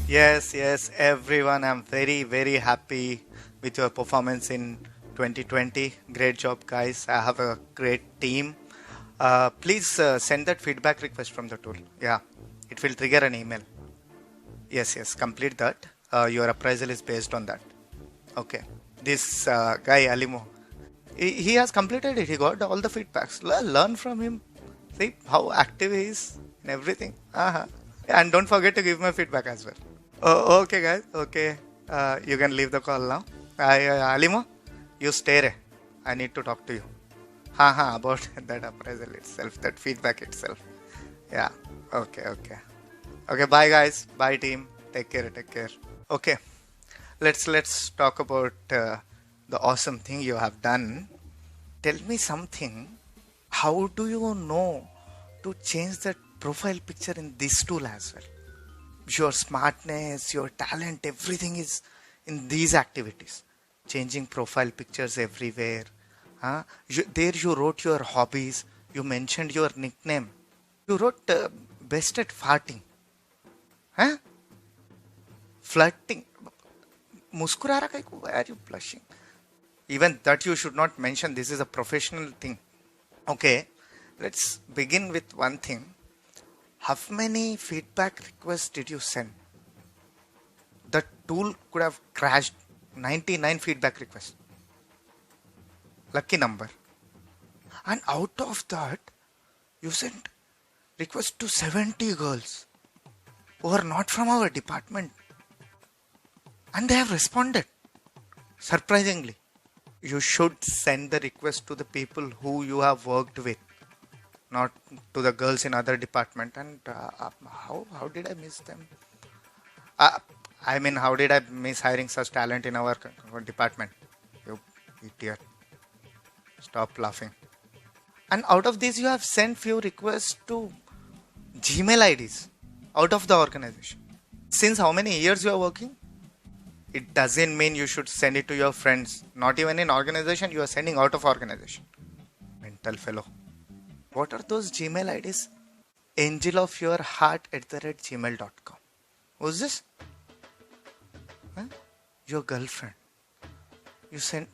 Yes, everyone. I'm very happy with your performance in 2020. Great job, guys. I have a great team. Please send that feedback request from the tool. Yeah, it will trigger an email. Yes, complete that. Your appraisal is based on that. Okay. This guy, Alimo, he has completed it. He got all the feedbacks. Learn from him. See how active he is in everything. And don't forget to give my feedback as well. Oh, okay, guys. Okay. You can leave the call now. Alimo, you stay there. I need to talk to you. About that appraisal itself, that feedback itself. Yeah. Okay. Okay, bye guys. Bye team. Take care. Okay. Let's talk about the awesome thing you have done. Tell me something. How do you know to change that profile picture in this tool as well? Your smartness, your talent, everything is in these activities. Changing profile pictures everywhere. There you wrote your hobbies. You mentioned your nickname. You wrote best at farting. Huh? Flirting. Muskura raha kai ko? Why are you blushing? Even that you should not mention. This is a professional thing. Okay. Let's begin with one thing. How many feedback requests did you send? The tool could have crashed 99 feedback requests. Lucky number. And out of that, you sent requests to 70 girls who are not from our department. And they have responded. Surprisingly. You should send the request to the people who you have worked with, not to the girls in other department. And how did I miss them? How did I miss hiring such talent in our department? You idiot. Stop laughing. And out of these, you have sent few requests to Gmail IDs out of the organization. Since how many years you are working? It doesn't mean you should send it to your friends. Not even in organization, you are sending out of organization. Mental fellow. What are those Gmail IDs? angelofyourheart@gmail.com. Who's this? Huh? Your girlfriend. You sent...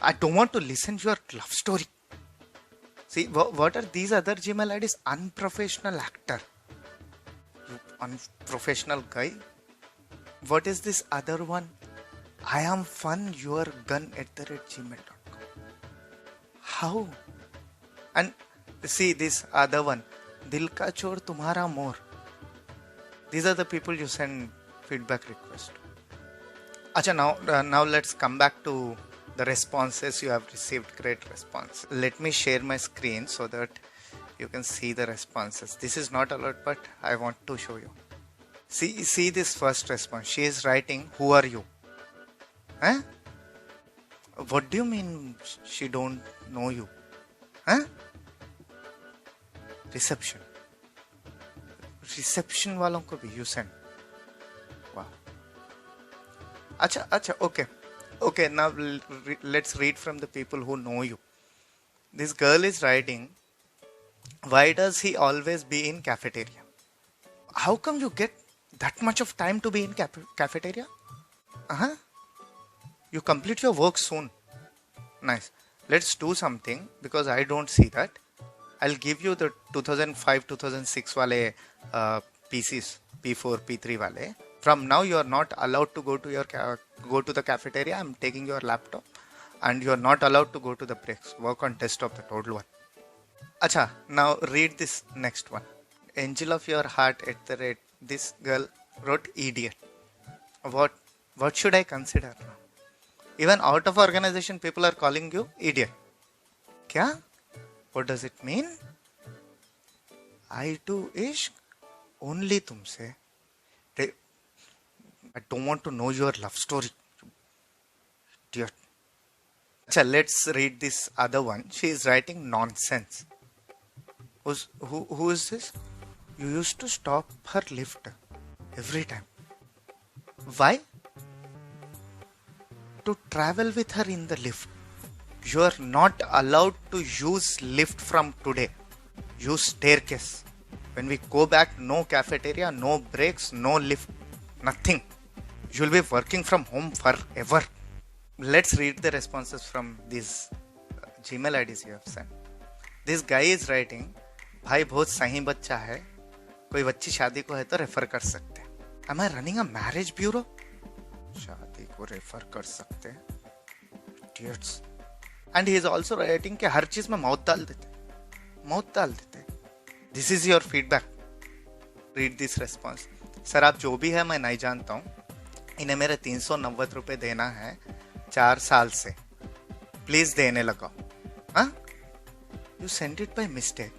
I don't want to listen to your love story. See, what are these other Gmail IDs? Unprofessional actor. You unprofessional guy. What is this other one? I am fun, your gun@gmail.com. How? And see this other one. Dil ka chor tumhara more. These are the people you send feedback request. Acha, now let's come back to the responses you have received. Great response. Let me share my screen so that you can see the responses. This is not allowed, but I want to show you. See this first response. She is writing, who are you? Huh? What do you mean she don't know you? Huh? Reception वालों को भी you send. Wow. Acha, okay. Now let's read from the people who know you. This girl is writing, why does he always be in cafeteria? How come you get that much of time to be in cafeteria? You complete your work soon. Nice. Let's do something because I don't see that. I'll give you the 2005-2006 wale PCs, P4, P3 wale. From now you are not allowed to go to the cafeteria. I'm taking your laptop and you are not allowed to go to the breaks. Work on desktop, the total one. Acha, now read this next one. Angel of your heart this girl wrote idiot. What should I consider now? Even out of organization people are calling you idiot. Kya? What does it mean? I do ishq only tumse. I don't want to know your love story. Idiot. Acha, let's read this other one. She is writing nonsense. Who is this? You used to stop her lift every time. Why? To travel with her in the lift. You are not allowed to use lift from today. Use staircase When we go back, no cafeteria, no breaks, no lift, nothing. You'll be working from home forever. Let's read the responses from these Gmail IDs you have sent. This guy is writing, भाई बहुत सही बच्चा है, कोई बच्ची शादी को है तो रेफर कर सकते हैं. Am I running a marriage bureau? शादी को रेफर कर सकते हैं. Idiots. And he is also writing कि हर चीज में माउथ डाल देते. This is your feedback. Read this response. Sir आप जो भी है मैं नहीं जानता हूँ, इन्हें मेरे 390 रुपए देना है 4 साल से, प्लीज देने लगाओ. हाँ? You sent it by mistake.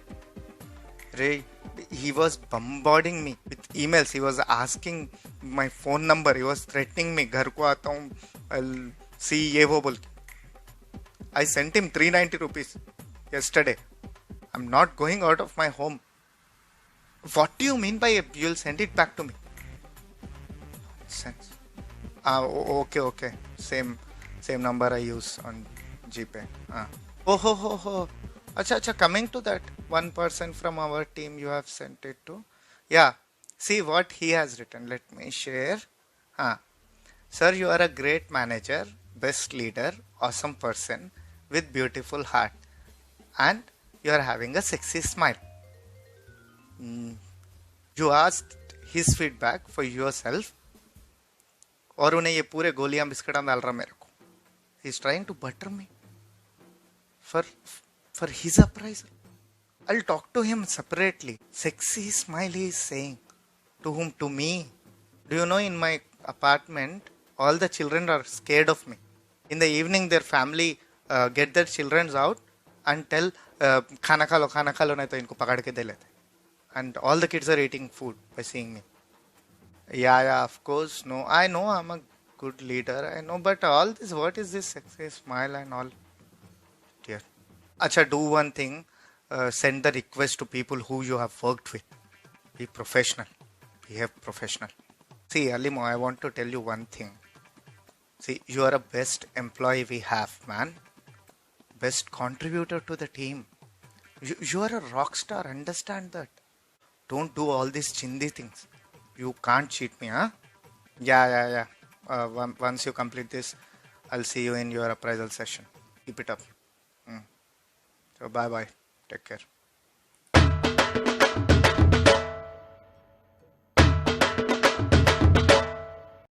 Ray, he was bombarding me with emails. He was asking my phone number. He was threatening me. घर को आता हूँ, I'll see ये वो बोल के. I sent him 390 rupees yesterday. I'm not going out of my home. What do you mean by you'll send it back to me? Sense. Okay. Same number I use on GPay. Oh. Acha. Coming to that, one person from our team you have sent it to. Yeah. See what he has written. Let me share. Sir, you are a great manager, best leader, awesome person with beautiful heart, and you are having a sexy smile. You asked his feedback for yourself, और उन्हें ये पूरे गोलियां बिस्किटां डाल रहा मेरे को. He's trying to butter me for his appraisal. I'll talk to him separately. Sexy smile he is saying. To whom? To me. Do you know, in my apartment all the children are scared of me. In the evening their family get their children out and tell खाना खा लो नहीं तो इनको पकड़ के दे लेते. And all the kids are eating food by seeing me. Yeah, of course. No, I know I'm a good leader. I know, but all this, what is this sexy smile and all? Dear. Acha, do one thing. Send the request to people who you have worked with. Be professional. Behave professional. See, Alimo, I want to tell you one thing. See, you are a best employee we have, man. Best contributor to the team. You are a rock star. Understand that. Don't do all these chindi things. You can't cheat me, huh? Yeah. Once you complete this, I'll see you in your appraisal session. Keep it up. So bye. Take care.